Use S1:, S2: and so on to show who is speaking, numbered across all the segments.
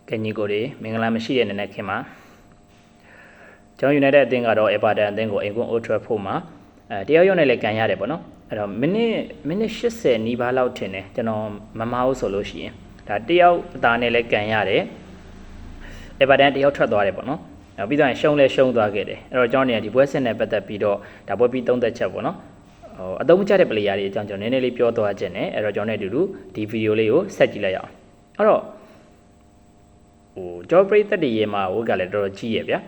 S1: ကညီကိုတွေမင်္ဂလာမရှိတဲ့နေ့နဲ့ခင်မှာကျွန်တော် United အသင်းကတော့ Everton အသင်းကိုအိမ်ကွန်း Old Trafford မှာတယောက်ယောက်နဲ့လည်းကန်ရတယ်ပေါ့နော်အဲ့တော့မိနစ်80နီးပါးလောက်ထင်တယ်ကျွန်တော်မမဟုတ်ဆိုလို့ရှိရင်ဒါတယောက်အသားနဲ့လည်းကန်ရတယ် Everton တယောက်ထွက်သွားတယ်ပေါ့နော်ပြီးတော့ရှုံးလဲရှုံးသွားခဲ့တယ်အဲ့တော့ကျွန်တော်နေဒီပွဲစစ်နဲ့ပတ်သက်ပြီးတော့ဒါပွဲပြီးသုံးသက်ချက်ပေါ့နော်အသုံးမကျတဲ့ player တွေအကြောင်းကျွန်တော်နည်းနည်းလေးပြောသွားခြင်းနဲ့အဲ့တော့ကျွန်တော်နဲ့အတူတူဒီဗီဒီယိုလေးကိုဆက်ကြည့်လိုက်ရအောင်အဲ့တော့ကျော်ပရိသတ်တွေရေမှာဝက်ကလည်းတော်တော်ကြီးရဗျာ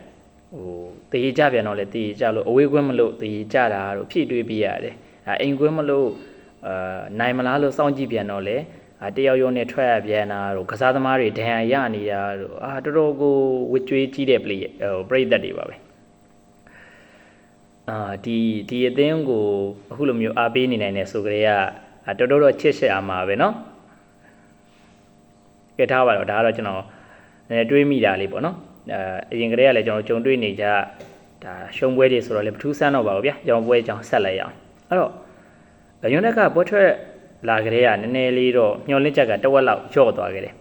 S1: တေးကြပြန်တော့လေတေးကြလို့အဝေးကွင်းမလို့တေးကြတာတို့ဖြည့်တွေးပြရတယ်အိမ်ကွင်းမလို့နိုင်မလားလို့စောင့်ကြည့်ပြန်တော့လေတယောက်ယောနဲ့ထွက်ရပြန်တာတို့ကစားသမားတွေဒဏ်ရာရနေတာတို့တော်တော်ကိုဝစ်ကြွေးကြီးတဲ့ play ပရိသတ်တွေပါပဲဒီအသင်းကိုအခုလိုမျိုးအားပေးနေနိုင်တယ်ဆိုကြတဲ့ကတော်တော်ချစ်ရှက်အားမှာပဲเนาะကဲထားပါတော့ဒါကတော့ကျွန်တော်တွေးမိတာလေးပေါ့နော်အရင်ကတည်းကလည်းကျွန်တော်ကြုံတွေ့နေကြဒါရှုံးပွဲတွေဆိုတော့လည်းမထူးဆန်းတော့ပါဘူးဗျာကျွန်တော်ပွဲအကြောင်းဆက်လိုက်ရအောင်အဲ့တော့ယူနိုက်ကပွဲထွက်လာကြတဲ့ကနည်းနည်းလေးတော့မျောလင့်ချက်ကတဝက်လောက်ကျော့သွားခဲ့တယ်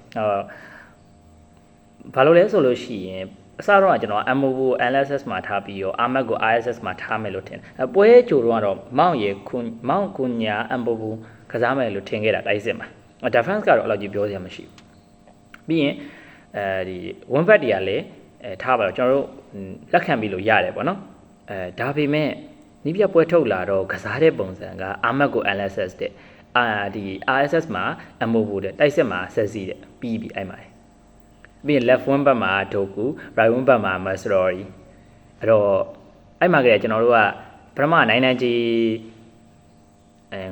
S1: ဘာလို့လဲဆိုလို့ရှိရင်အစတော့ကျွန်တော် MOVO LSS မှာထားပြီးတော့ Ahmed ကို ISS မှာထားမယ်လို့ထင်တယ်ပွဲကြိုတော့မောင်ကွန်ညာ MOVO ကစားမယ်လို့ထင်ခဲ့တာတိုက်စစ်မှာ defense ကတော့အဲ့လိုကြီးပြောစရာမရှိဘူးပြီးရင်ဒီ one back တွေကလည်းထားပါတော့ကျွန်တော်တို့လက်ခံပြီးလို့ရတယ်ပေါ့နော်ဒါပေမဲ့နီးပြပွဲထုတ်လာတော့ကစားတဲ့ပုံစံက Ahmed ကို LSS တဲ့ဒီ RSS မှာ MOVO တဲ့တိုက်စစ်မှာဆက်စီတဲ့ပြီးအဲ့မှာပြီးရင် left wing back မှာ Doku right wing back မှာ Masrori အဲ့တော့အဲ့မှာကကျွန်တော်တို့ကပထမ99ကြီး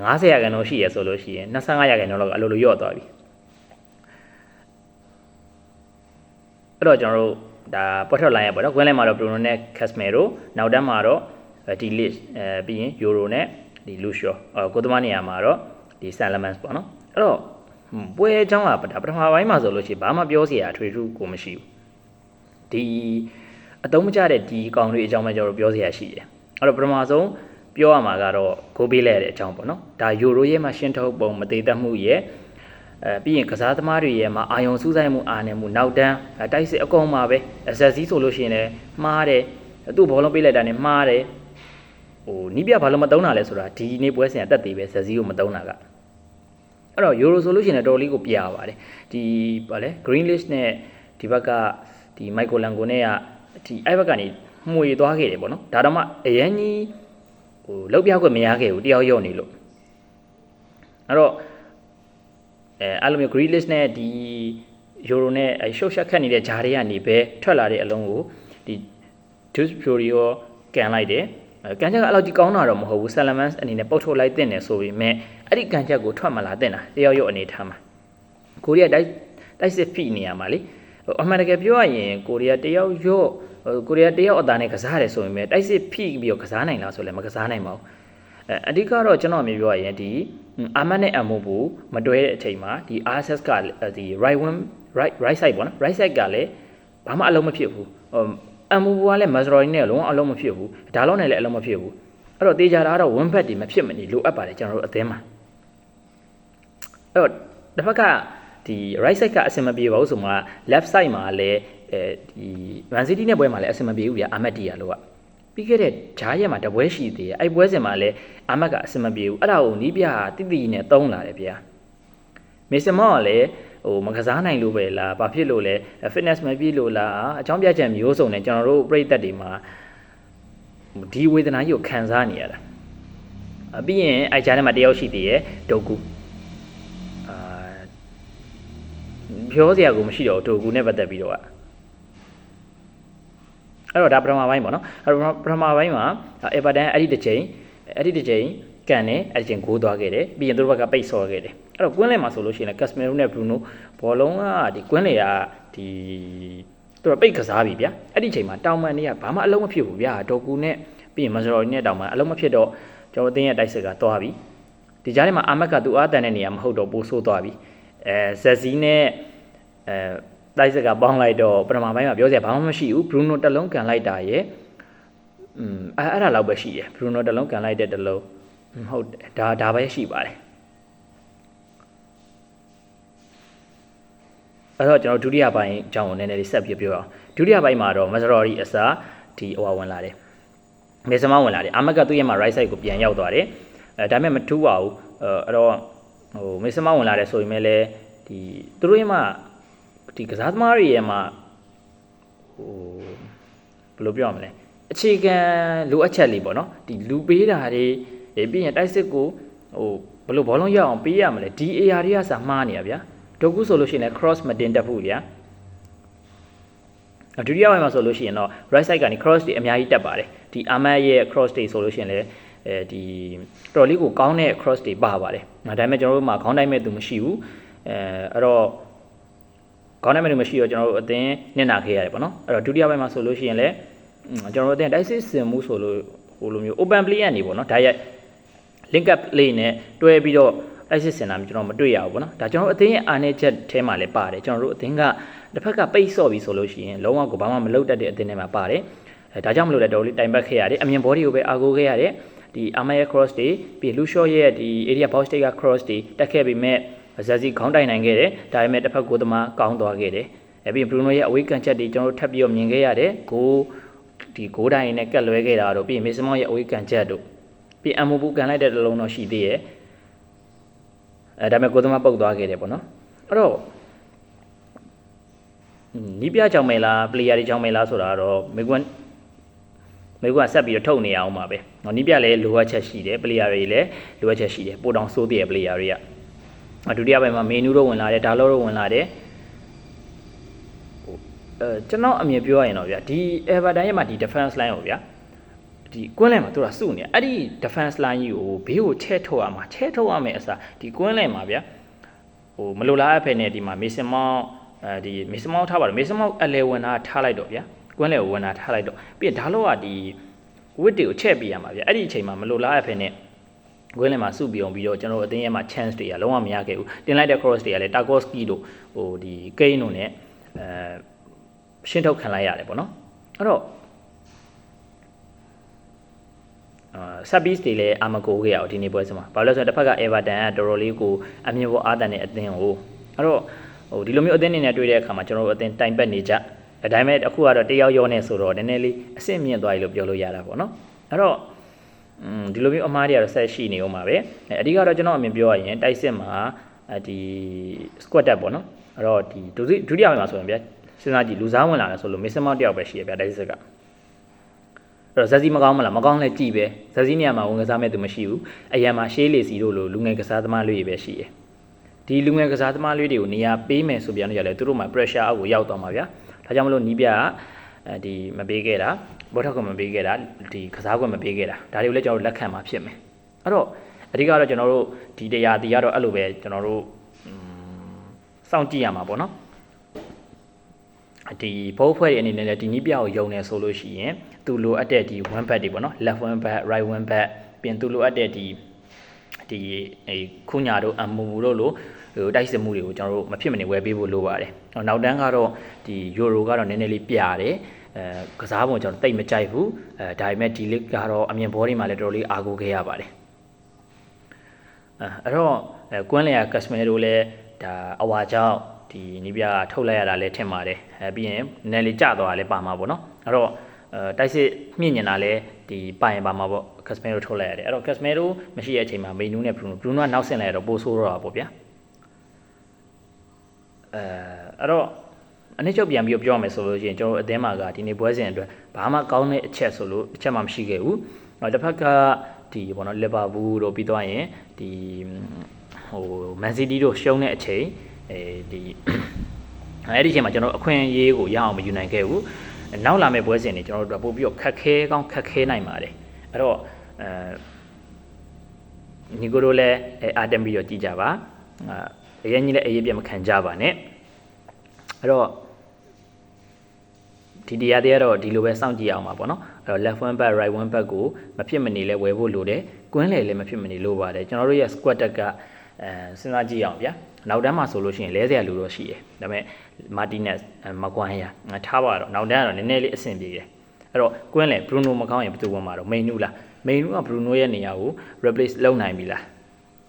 S1: 90ရာခိုင်နှုန်းရှိရဆိုလို့ရှိရင်25ရာခိုင်နှုန်းလောက်အလိုလိုယော့သွားပြီအဲ့တော့ကျွန်တော်တို့ဒါပေါ်ထွက်လိုင်းရပေါ့နော်ကွင်းလိုင်းမှာတော့ Bruno နဲ့ Casemiro နောက်တန်းမှာတော့ဒီlist ပြီးရင် Euro နဲ့ဒီ Lucio ကိုသမားနေရာမှာတော့ဒီ Salamans ပေါ့နော်အဲ့တော့ပွဲအကြောင်းကပထမပိုင်းမှာဆိုလို့ရှိရင်ဘာမှပြောစရာအထွေထူးကိုမရှိဘူးဒီအတုံးမကျတဲ့ဒီကောင်တွေအကြောင်းပဲကျွန်တော်တို့ပြောစရာရှိတယ်အဲ့တော့ပထမဆုံးပြောရမှာကတော့ကိုပေးလိုက်တဲ့အကြောင်းပေါ့နော်ဒါ Euro ရဲ့မှာရှင်းထုတ်ပုံမသေးတတ်မှုရဲ့ပြီးရင်ကစားသမားတွေရဲ့မှာအာယုံစူးစိုက်မှုအားနည်းမှုနောက်တန်းတိုက်စစ်အကောင်မှာပဲ SSC ဆိုလို့ရှိရင်လည်းမှားတယ်သူ့ဘောလုံးပေးလိုက်တာနဲ့မှားတယ်နီးပြဘာလို့မတုံးတာလဲဆိုတာဒီနေ့ပွဲစဉ်အသက်သေးပဲ SSC ကိုမတုံးတာကအဲ့တော့ Euro ဆိုလို့ရှိရင်တော်လေးကိုပြရပါတယ်ဒီဗာလဲ Green List နဲ့ဒီဘက်ကဒီ Michael Lango နဲ့ကဒီအဲ့ဘက်ကနေမှွေသွားခဲ့တယ်ပေါ့နော်ဒါတော့မှအရန်ကြီးလောက်ပြောက်ခွင့်မရခဲ့ဘူးတယောက်ယော့နေလို့အဲ့တော့အဲ့လိုမျိုး Green List နဲ့ဒီ Euro နဲ့ရှုပ်ရှက်ခတ်နေတဲ့ဂျားတွေကနေပဲထွက်လာတဲ့အလုံးကိုဒီ Deuce Furio ကန်လိုက်တယ်ကန်ချက်ကအဲ့လိုကြီးကောင်းတာတော့မဟုတ်ဘူး Salamans အနေနဲ့ပုတ်ထုတ်လိုက်တဲ့နေဆိုပေမဲ့အဲ့ဒီကန်ချက်ကိုထွက်မလာတဲ့တာတယောက်ယော့အနေထားမှာကိုရီးယားတိုက်စစ်ဖိနေရမှာလေအမှန်တကယ်ပြောရရင်ကိုရီးယားတယောက်ယော့ကိုရီးယားတယောက်အသားနဲ့ကစားရတယ်ဆိုပေမဲ့တိုက်စစ်ဖိပြီးတော့ကစားနိုင်လားဆိုလည်းမကစားနိုင်ပါဘူးအဓိကတော့ကျွန်တော်အမြင်ပြောရရင်ဒီအာမတ်နဲ့အမိုဘူမတွဲတဲ့အချိန်မှာဒီ RSS ကဒီ right side ပေါ့နော် right side ကလည်းဘာမှအလုံးမဖြစ်ဘူးအမိုဘူကလည်း Masrori နဲ့လုံးဝအလုံးမဖြစ်ဘူးဒါလုံးနဲ့လည်းအလုံးမဖြစ်ဘူးအဲ့တော့တေချာတာကတော့ win back တွေမဖြစ်မနေလိုအပ်ပါတယ်ကျွန်တော်တို့အသင်းမှာအဲ့တော့တစ်ဖက်ကဒီ right side ကအဆင်မပြေပါဘူးဆိုမှ left side မှာလည်းဒီ Man City နဲ့ပွဲမှာလည်းအဆင်မပြေဘူးဗျာအာမတ်တီယာလို့ကပြီးခဲ့တဲ့ဂျားရက်မှာတပွဲရှိသေးတယ်အဲ့ပွဲစဉ်မှာလည်းအာမတ်ကအဆင်မပြေဘူးအဲ့ဒါကိုနီးပြတိတိနဲ့တုံးလာတယ်ဗျာမေဆန်မော့ကလည်းမကစားနိုင်လို့ပဲလားဘာဖြစ်လို့လဲ fitness မပြည့်လို့လားအကြောင်းပြချက်မျိုးစုံနဲ့ကျွန်တော်တို့ပြိသက်တွေမှာဒီဝေဒနာကြီးကိုခံစားနေရတာပြီးရင်အဲ့ဂျားထဲမှာတယောက်ရှိသေးရဲ့ဒိုကူပြောစရာကိုမရှိတော့ဒိုကူနဲ့ပတ်သက်ပြီးတော့အဲ့တော့ဒါပထမပိုင်းပေါ့နော်အဲ့တော့ပထမပိုင်းမှာ Everton အဲ့ဒီတစ်ချိန်ကန်နေအဲ့ဒီချိန်ဂိုးသွားခဲ့တယ်ပြီးရင်သူတို့ဘက်ကပိတ်ဆော်ခဲ့တယ်အဲ့တော့ကွင်းလယ်မှာဆိုလို့ရှိရင် Casemiro နဲ့ Bruno ဘောလုံးကဒီကွင်းလယ်ကဒီသူတို့ပိတ်ကစားပြီဗျာအဲ့ဒီချိန်မှာတောင်မန်တွေကဘာမှအလုံးမဖြစ်ဘူးဗျာဒေါကူနဲ့ပြီးရင် Masrori နဲ့တောင်မန်အလုံးမဖြစ်တော့ကျွန်တော်အသင်းရဲ့တိုက်စစ်ကသွားပြီဒီကြားထဲမှာအာမတ်ကသူအားတန်တဲ့နေရာမဟုတ်တော့ပိုးဆိုးသွားပြီZezzi နဲ့တိုက်စစ်ကပေါင်းလိုက်တော့ပထမပိုင်းမှာပြောစရာဘာမှမရှိဘူး Bruno တစ်လုံးကန်လိုက်တာရဲ့အဲ့ဒါလောက်ပဲရှိတယ် Bruno တစ်လုံးကန်လိုက်တဲ့တစ်လုံးဟုတ်ဒါပဲရှိပါတယ် အဲ့တော့ကျွန်တော်ဒုတိယပိုင်းအကြောင်းကိုနည်းနည်းလေးဆက်ပြီးပြောအောင်ဒုတိယပိုင်းမှာတော့ Maserati အစားဒီဟိုဝင်လာတယ်မေဆမဝင်လာတယ်အာမက်ကသူ့ရဲ့မှာ right side ကိုပြန်ရောက်သွားတယ်ဒါပေမဲ့မထူးပါဘူးအဲ့တော့ဟိုမေဆမဝင်လာတယ်ဆိုရင်လည်းဒီသူတို့ရဲ့မှာဒီကစားသမားတွေရဲ့မှာဟိုဘယ်လိုပြောရမလဲအခြေခံလိုအပ်ချက်လေးပေါ့နော်ဒီလူပေးတာတွေပြီးရင်တိုက်စစ်ကိုဟိုဘယ်လိုဘောလုံးရအောင်ပေးရမလဲဒီ AR တွေကစာမှားနေရဗျာဒုက္ခုဆိုလို့ရှိရင်လည်း cross မတင်တတ်ဘူးဗျာဒုတိယပိုင်းမှာဆိုလို့ရှိရင်တော့ right side ကနေ cross တွေအများကြီးတက်ပါတယ်ဒီ Ahmad ရဲ့ cross တွေဆိုလို့ရှိရင်လည်းဒီတော်လေးကိုကောင်းတဲ့ cross တွေပါပါတယ်ဒါပေမဲ့ကျွန်တော်တို့မှာခေါင်းတိုင်းမဲ့သူမရှိဘူးအဲ့တော့ခေါင်းတိုင်းမဲ့သူမရှိတော့ကျွန်တော်တို့အသင်းနစ်နာခဲ့ရတယ်ပေါ့နော်အဲ့တော့ဒုတိယပိုင်းမှာဆိုလို့ရှိရင်လည်းကျွန်တော်တို့အသင်းတိုက်စစ်စင်မှုဆိုလို့ဟိုလိုမျိုး open play ကနေပေါ့နော်ဒါရိုက် link up play နဲ့တွဲပြီးတော့တိုက်စစ်စင်တာကျွန်တော်မတွေ့ရဘူးပေါ့နော်ဒါကျွန်တော်တို့အသင်းရဲ့အားနည်းချက်ထဲမှာလည်းပါတယ်ကျွန်တော်တို့အသင်းကတစ်ဖက်ကပိတ်ဆော့ပြီးဆိုလို့ရှိရင်လုံးဝကိုဘာမှမလုပ်တတ်တဲ့အသင်းထဲမှာပါတယ်ဒါကြောင့်မလို့လည်းတော်လေးတိုင်ပတ်ခဲ့ရတယ်အမြင်ဘောတွေကိုပဲအာကိုခဲ့ရတယ်ဒီ Ahmad ရဲ့ cross တွေပြီး Lucio ရဲ့ဒီ area box တွေက cross တွေတက်ခဲ့ပြီးမဲ့ဇက်စီခေါင်းတိုင်နိုင်ခဲ့တယ်ဒါပေမဲ့တစ်ဖက်ကိုသမားကောင်းသွားခဲ့တယ်ပြီး Bruno ရဲ့အဝေးကန်ချက်တွေကျွန်တော်တို့ထပ်ပြီးတော့မြင်ခဲ့ရတယ်ကိုဒီဂိုးတိုင်နဲ့ကတ်လွဲခဲ့တာတို့ပြီး Mason Mount ရဲ့အဝေးကန်ချက်တို့ပြီး Amobu ကန်လိုက်တဲ့တလုံးတော့ရှိသေးရဲ့ဒါပေမဲ့ကိုသမားပုတ်သွားခဲ့တယ်ပေါ့နော်အဲ့တော့နီးပြကြောင်မယ်လား player တွေကြောင်မယ်လားဆိုတာတော့မေကွန်းဆက်ပြီးတော့ထုတ်နေအောင်ပါပဲ။နီးပြလည်းလိုအပ်ချက်ရှိတယ် player တွေလည်းလိုအပ်ချက်ရှိတယ်ပိုတောင်စိုးတဲ့ player တွေကဒုတိယပိုင်းမှာမေနူတို့ဝင်လာတယ်ဒါလောတို့ဝင်လာတယ်ကျွန်တော်အမြင်ပြောရရင်တော့ဗျာဒီ Everton ရဲ့မှာဒီ defense line ကိုဗျာဒီကွင်းလန်မှာသူကစုနေအဲ့ဒီ defense line ကြီးကိုဘေးကိုချဲထုတ်ရမယ်အစားဒီကွင်းလန်မှာဗျာဟိုမလိုလားအဖက်နဲ့ဒီမှာ Mason Mount ဒီ Mason Mount ထားပါတော့ Mason Mount အလဲဝင်တာထားလိုက်တော့ဗျာကွင်းလန်ကိုဝင်တာထားလိုက်တော့ပြီးရင်ဒါလို့ကဒီဝစ်တွေကိုချက်ပေးရမှာဗျာအဲ့ဒီအချိန်မှာမလိုလားအဖက်နဲ့ကွင်းလန်မှာစုပြီးအောင်ပြီးတော့ကျွန်တော်တို့အသင်းရဲ့မှာ chance တွေကလုံးဝမရခဲ့ဘူးတင်လိုက်တဲ့ cross တွေကလည်း Tarkowski တို့ဟိုဒီ Kane တို့ ਨੇ ရှင်းထုတ်ခံလိုက်ရတယ်ပေါ့နော်အဲ့တော့Sabis တွေလည်းအာမကိုခဲ့ရအောင်ဒီနေ့ပွဲစမှာဘာလို့လဲဆိုတော့တစ်ဖက်က Everton ကတော်တော်လေးကိုအမြင်ပေါ်အားတန်တဲ့အသင်းကိုအဲ့တော့ဟိုဒီလိုမျိုးအသင်းတွေနဲ့တွေ့တဲ့အခါမှာကျွန်တော်တို့အသင်းတိုင်ပတ်နေကြဒါပေမဲ့အခုကတော့တယောက်ရောနဲ့ဆိုတော့နည်းနည်းလေးအဆင့်မြင့်သွားပြီလို့ပြောလို့ရတာပေါ့နော်အဲ့တော့ဒီလိုမျိုးအမားတွေကတော့ဆက်ရှိနေအောင်ပါပဲအဓိကတော့ကျွန်တော်အမြင်ပြောရရင်တိုက်စစ်မှာဒီ squad တက်ပေါ့နော်အဲ့တော့ဒီဒုတိယပိုင်းမှာဆိုရင်ဗျာစဉ်းစားကြည့်လူစားဝင်လာတယ်ဆိုလို့ Mason Mount တယောက်ပဲရှိရဗျာတိုက်စစ်ကအဲ့တော့ဇက်စီမကောင်းမလားမကောင်းလဲကြည့်ပဲဇက်စီနေရာမှာဝင်ကစားမဲ့သူမရှိဘူးအရန်မှာရှေးလီစီတို့လိုလူငယ်ကစားသမားလေးတွေပဲရှိတယ်ဒီလူငယ်ကစားသမားလေးတွေကိုနေရာပေးမယ်ဆိုပြန်လို့ရတယ်သူတို့မှာ pressure အောက်ကိုရောက်သွားမှာဗျာဒါကြောင့်မလို့နီးပြဒီမပေးခဲ့တာဘောထောက်ကမပေးခဲ့တာဒီကစားကွက်မပေးခဲ့တာဒါတွေကိုလည်းကျွန်တော်တို့လက်ခံမှာဖြစ်မယ်အဲ့တော့အဓိကတော့ကျွန်တော်တို့ဒီတရားတီကတော့အဲ့လိုပဲကျွန်တော်တို့စောင့်ကြည့်ရမှာပေါ့နော်ဒီဘောဖွဲ့တွေအနေနဲ့လည်းဒီနီးပြကိုယုံနေဆိုလို့ရှိရင်သူလိုအပ်တဲ့ဒီ one back တွေပေါ့နော် left one back right one back ပြင်သူလိုအပ်တဲ့ဒီခုညာတို့အမူတို့လိုဟိုတိုက်စစ်မှုတွေကိုကျွန်တော်တို့မဖြစ်မနေဝယ်ပေးဖို့လိုပါတယ်နောက်တန်းကတော့ဒီ Euro ကတော့နည်းနည်းလေးပြတယ်ကစားပုံကျွန်တော်တိတ်မကြိုက်ဘူးဒါပေမဲ့ဒီ league ကတော့အမြင်ဘောတွေမှာလည်းတော်တော်လေးအားကိုးခဲ့ရပါတယ်အဲ့တော့ကွင်းလျာ Casemiro တို့လည်းဒါအဝါကြောင့်ဒီနီးပြထုတ်လိုက်ရတာလည်းထင်ပါတယ်ပြီးရင်နည်းနည်းလေးကျသွားတာလည်းပါမှာပေါ့နော်အဲ့တော့တိုက်စစ်မြင့်ညင်တာလည်းဒီပိုင်ပါမှာပေါ့ Casemiro ထုတ်လိုက်ရတယ်အဲ့တော့ Casemiro မရှိတဲ့အချိန်မှာ Menu နဲ့ Bruno ကနောက်ဆင်လိုက်တော့ပိုဆိုးတော့တာပေါ့ဗျာအဲ့တော့အနည်းချုပ်ပြန်ပြီးပြောရမယ်ဆိုလို့ရှိရင်ကျွန်တော်အသင်းမှာကဒီနေ့ပွဲစဉ်အတွက်ဘာမှကောင်းတဲ့အချက်ဆိုလို့အချက်မှမရှိခဲ့ဘူးတစ်ဖက်ကဒီဘောနော်လီဗာပူးတို့ပြီးသွားရင်ဒီဟိုမန်စီးတီးတို့ရှုံးတဲ့အချိန်ဒီအဲ့ဒီအချိန်မှာကျွန်တော်အခွင့်အရေးကိုရအောင်မယူနိုင်ခဲ့ဘူးနောက်လာမယ့်ပွဲစဉ်တွေကျွန်တော်တို့ပို့ပြီးတော့ခက်ခဲနိုင်ပါတယ်အဲ့တော့ညီကိုတို့လည်းအာတမ်ပြီးတော့ကြည့်ကြပါအရင်ကြီးလည်းအေးပြမခံကြပါနဲ့အဲ့တော့ဒီတရားတွေကတော့ဒီလိုပဲစောင့်ကြည့်အောင်ပါပေါ့နော်အဲ့တော့ left one back right one back ကိုမဖြစ်မနေလဲဝယ်ဖို့လိုတယ်ကွင်းလေလည်းမဖြစ်မနေလိုပါတယ်ကျွန်တော်တို့ရဲ့ squad တက်ကစဉ်းစားကြည့်အောင်ဗျာနောက်တန်းမှာဆိုလို့ရှိရင်လဲစရာလူတော့ရှိတယ်ဒါပေမဲ့ Martinez မကွမ်းရထားပါတော့နောက်တန်းကတော့နည်းနည်းလေးအဆင်ပြေတယ်အဲ့တော့ကွင်းလေ Bruno မကောင်းရင်ဘယ်သူဝင်မှာတော့ Menu လား Menu က Bruno ရဲ့နေရာကို replace လုပ်နိုင်ပြီလာ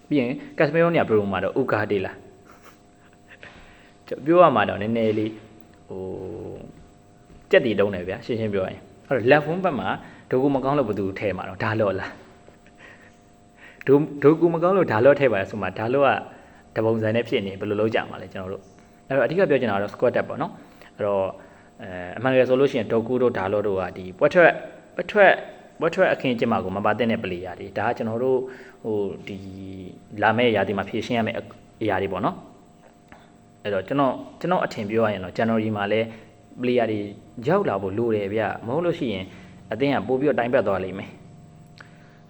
S1: းပြီးရင် Casemiro နေရာ Bruno မှာတော့ Ugarte လား ပြောရမှာတော့နည်းနည်းလေးဟိုကြက်တီတုံးတယ်ဗျာရှင်းပြောရင်အဲ့တော့ left wing ဘက်မှာဒိုကူမကောင်းလို့ဘယ်သူထဲမှာတော့ဒါလော့လားဒိုကူမကောင်းလို့ဒါလော့ထဲပါလဲဆိုမှဒါလော့ကတပုံစံနဲ့ဖြစ်နေဘယ်လိုလုပ်ကြမှာလဲကျွန်တော်တို့အဲ့တော့အဓိကပြောချင်တာကတော့ squat tap ပေါ့နော်အဲ့တော့အမှန်တကယ်ဆိုလို့ရှိရင်ဒိုကူတို့ဒါလော့တို့ကဒီပွက်ထွက်အခင်းကျင်းမှာကိုမပါတဲ့ပလေယာတွေဒါကကျွန်တော်တို့ဟိုဒီလာမယ့်ရာသီမှာဖြည့်ရှင်းရမယ့်အရာတွေပေါ့နော်အဲ့တော့ကျွန်တော်အထင်ပြောရရင်တော့ January မှာလဲပလေယာတွေရောက်လာဖို့လိုတယ်ဗျမဟုတ်လို့ရှိရင်အသင်းကပို့ပြီးတော့တိုင်းပတ်သွားလိမ့်မယ်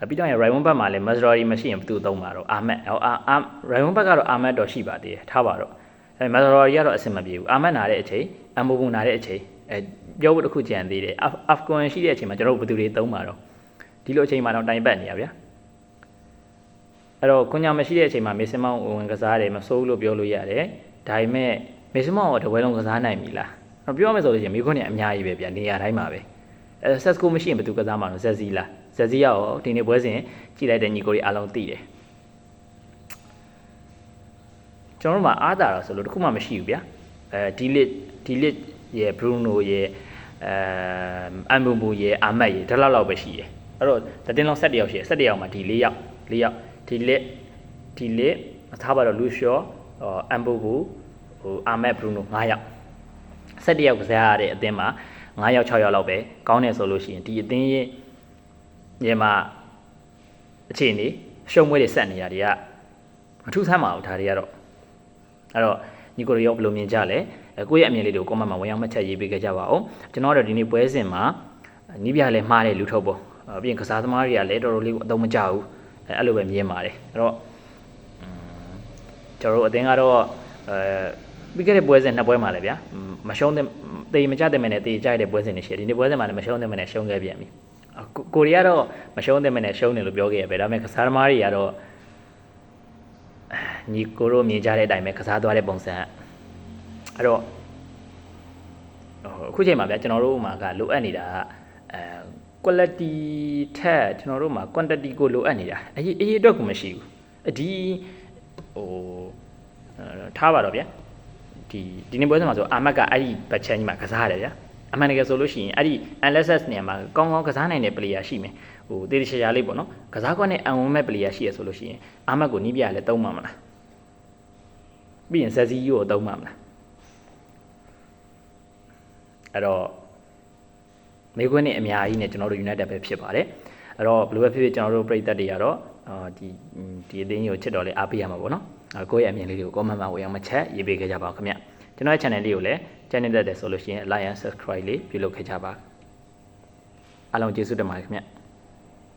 S1: ပြီးတော့ရင် right one ဘက်မှာလဲ Mazrari မရှိရင်ဘယ်သူသုံးမှာတော့ Ahmed right one ဘက်ကတော့ Ahmed တော့ရှိပါသေးတယ်ထားပါတော့Mazrari ကတော့အဆင်မပြေဘူး Ahmed နာတဲ့အချိန် Amobu နာတဲ့အချိန်ပြောဖို့တစ်ခုကြံသေးတယ် Afghan ရှိတဲ့အချိန်မှာကျွန်တော်တို့ဘယ်သူတွေသုံးမှာတော့ဒီလိုအချိန်မှာတော့တိုင်းပတ်နေရဗျာအဲ့တော့ကွန်ညာမရှိတဲ့အချိန်မှာမေဆင်မောင်ဝင်ကစားတယ်မစိုးလို့ပြောလို့ရတယ်ဒါပေမဲ့မေဆင်မောင်ကတပွဲလုံးကစားနိုင်ပြီလားပြောမယ်ဆိုလို့ရှိရင်မိခွန်းနဲ့အများကြီးပဲဗျာနေရာတိုင်းမှာပဲဆက်စကိုမရှိရင်ဘယ်သူကစားမှာတော့ဇက်စီလားဇက်စီရောဒီနေ့ပွဲစဉ်ကြည့်လိုက်တဲ့ညီကိုတွေအားလုံးသိတယ်ကျွန်တော်တို့မှာအားတာတော့ဆိုလို့တခုမှမရှိဘူးဗျာဒီလစ်ရဲ့ဘရူနိုရဲ့အမ်ဘူဘူရဲ့အာမတ်ရဲ့ဒါလောက်ပဲရှိတယ်အဲ့တော့တတင်းလုံး7ယောက်ရှိတယ်7ယောက်မှာဒီ4ယောက်ဒီလစ်ထားပါတော့လူရှောအမ်ဘူဘူဟိုအာမတ်ဘရူနို9ယောက်7ယောက်ကစားရတဲ့အသင်းမှာ9ယောက်6ယောက်လောက်ပဲကောင်းတယ်ဆိုလို့ရှိရင်ဒီအသင်းရဲ့မှာအခြေအနေရှုံးပွဲတွေဆက်နေရတွေကမထူးဆန်းပါဘူးဒါတွေကတော့အဲ့တော့ညီကိုရောဘယ်လိုမြင်ကြလဲကိုယ့်ရဲ့အမြင်လေးတွေကို comment မှာဝင်ရောက်မှတ်ချက်ရေးပေးခဲ့ကြပါဦးကျွန်တော်တို့ဒီနေ့ပွဲစဉ်မှာနီးပြလဲမှားတယ်လူထုတ်ပေါ့ပြီးရင်ကစားသမားတွေကလည်းတော်တော်လေးကိုအသုံးမကျဘူးအဲ့လိုပဲမြင်ပါတယ်အဲ့တော့ကျွန်တော်တို့အသင်းကတော့ပြီးခဲ့တဲ့ပွဲစဉ်နှစ်ပွဲမှာလည်းဗျာမရှုံးတဲ့တေးမကြတဲ့မယ်နဲ့တေးကြိုက်တဲ့ပွဲစဉ်တွေရှိတယ်ဒီနေ့ပွဲစဉ်မှာလည်းမရှုံးတဲ့မယ်နဲ့ရှုံးခဲ့ပြန်ပြီကိုရီးယားတော့မရှုံးတဲ့မယ်နဲ့ရှုံးတယ်လို့ပြောခဲ့ရပဲဒါပေမဲ့ကစားသမားတွေကတော့ညီကိုတို့မြင်ကြတဲ့အတိုင်းပဲကစားသွားတဲ့ပုံစံအဲ့တော့အခုချိန်မှာဗျာကျွန်တော်တို့မှာကလိုအပ်နေတာquality ထက်ကျွန်တော်တို့မှာ quantity ကိုလိုအပ်နေတာအရေးအတွက်ကိုမရှိဘူးဒီဟိုထားပါတော့ဗျာဒီနေ့ပွဲစဉ်မှာဆိုအာမတ်ကအဲ့ဒီဘက်ချန်ကြီးမှာကစားရတယ်ဗျာအမှန်တကယ်ဆိုလို့ရှိရင်အဲ့ဒီ analysis နေရာမှာကောင်းကောင်းကစားနိုင်တဲ့ player ရှိမယ်ဟိုတေးချာလေးပေါ့နော်ကစားကွက်နဲ့အံဝင်မဲ့ player ရှိရဆိုလို့ရှိရင်အာမတ်ကိုနီးပြလဲသုံးမှာမလားပြီးရင်ဇက်စီကိုသုံးမှာမလားအဲ့တော့မေခွန်းနဲ့အများကြီးနဲ့ကျွန်တော်တို့ United ပဲဖြစ်ပါတယ်အဲ့တော့ဘယ်လိုပဲဖြစ်ဖြစ်ကျွန်တော်တို့ပြည်သက်တွေကတော့ဒီအသင်းကြီးကိုချစ်တော်လေးအားပေးရမှာပေါ့နော်ကိုယ့်ရဲ့အမြင်လေးတွေကို comment မှာဝင်အောင်မချက်ရေးပေးခဲ့ကြပါဦးခင်ဗျကျွန်တော်ရဲ့ channel လေးကိုလည်း channel တက်တယ်ဆိုလို့ရှိရင် like and subscribe လေးပြုလုပ်ခဲ့ကြပါအားလုံးကျေးဇူးတင်ပါတယ်ခင်ဗျ